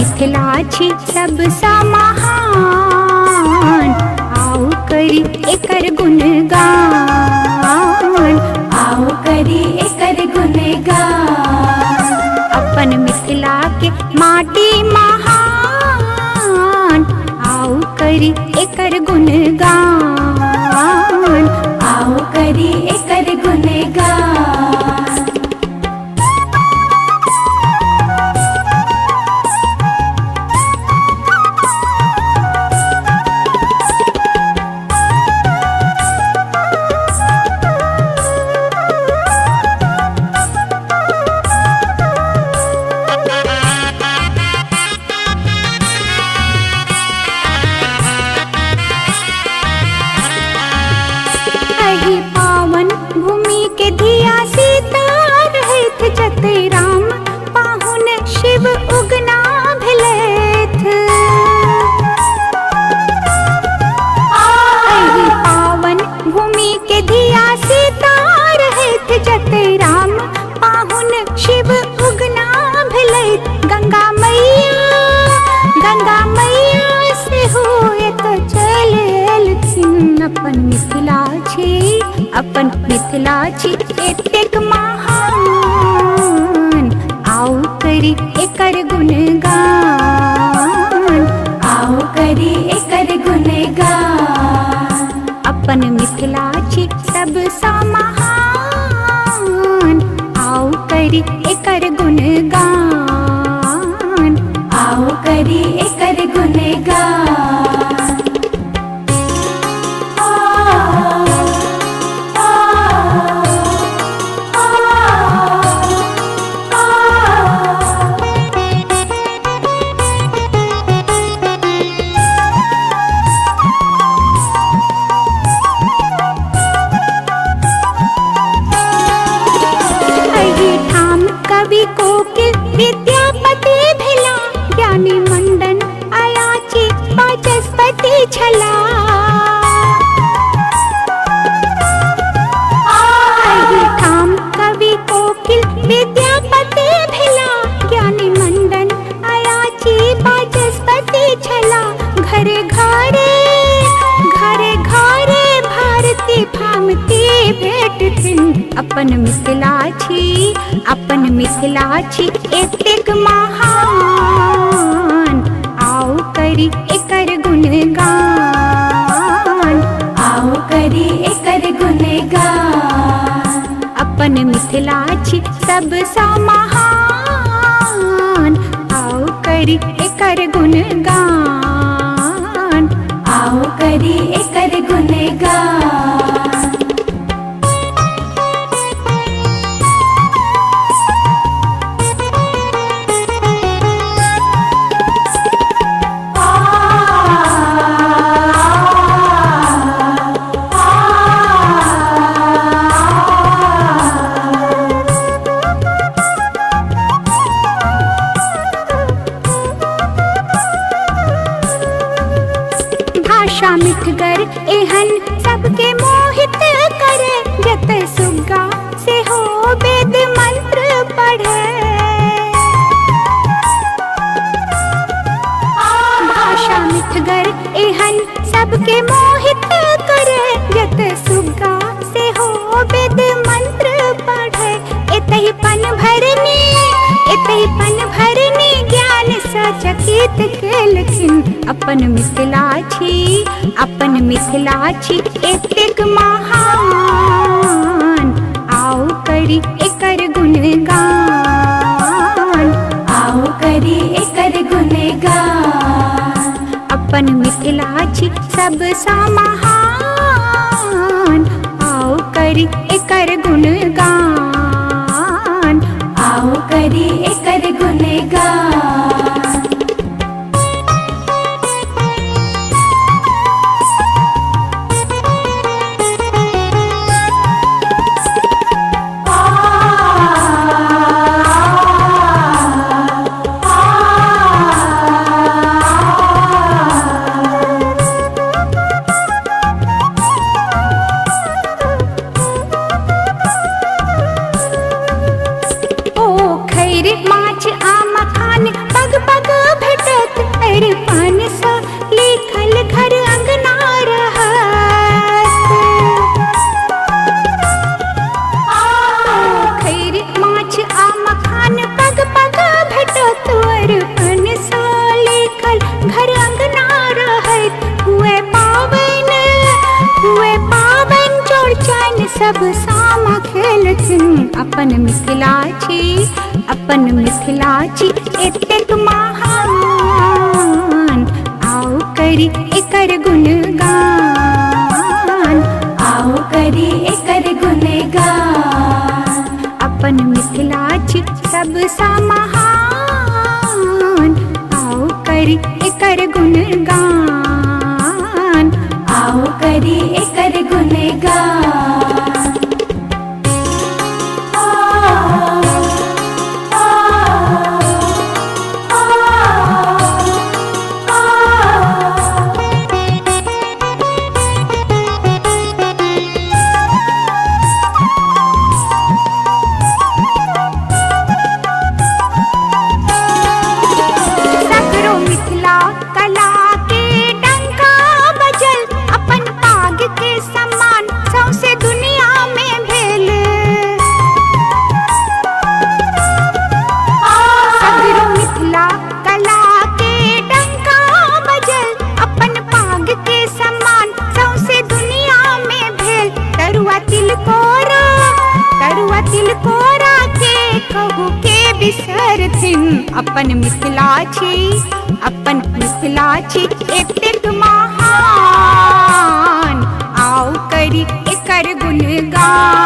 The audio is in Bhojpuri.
मिथिला छी सब सा महान, आओ करी एकर गुणगान, आओ करी एकर गुणगान। अपन मिथिला के माटी महान, आओ करी एकर गुणगान, आओ करी एकर गुणगान। अहि पावन भूमि के धिया सीता रहैथ, जतै राम पाहुन शिव उगना भेलैथ। अहि पावन भूमि के धिया सीता रहैथ, जतै राम पाहुन शिव उगना भेलैथ। गंगा मैया से होएत चलि एलथिन, अपन मिथिला छी एतेक महान, आओ करी एकर गुणगान, आओ करी एकर गुणगान। अपन मिथिला छी सब सा महान, आओ करी एकर गुणगान, आओ करी एकर गुणगान। कवि कोकिल विद्यापति भेला, ज्ञानी मंडन अयाची वाचस्पति छला। एहि ठाम कवि कोकिल विद्यापति भेला, ज्ञानी मंडन अयाची वाचस्पति छला। घरे घरे भारती फामती भेटथिन, अपन मिथिला छी एतेक महान, आओ करी एकर गुणगान, आओ करी एकर गुणगान। अपन मिथिला छी सब सा महान, आओ करी एकर गुणगान, आओ करी एकर गुणगान। भाषा मिठगर एहन सबके मोहित करे, जतै सुग्गा से हो वेद मंत्र पढ़े। भाषा मिठगर एहन सबके मोहित करे, जतै सुग्गा से हो वेद मंत्र पढ़े। एतहि पन भरनी ज्ञान सचकित केलखिन, अपन मिथिला छी एतेक महान, आओ करी एकर गुणगान, आओ करी एकर गुणगान। अपन मिथिला छी सब सा महान, आओ करी एकर गुणगान, आओ करी एकर गुणगान। सब सामा खेलथिन अपन मिथिलाची एतेक महान आओ करी एकर गुणगान आओ करी एकर गुणगान अपन मिथिलाची सब सा महान आओ करी एकर गुणगान आओ करी एकर गुणगान अपन मिथिलाची एतेक महान आओ करी एकर गुणगान।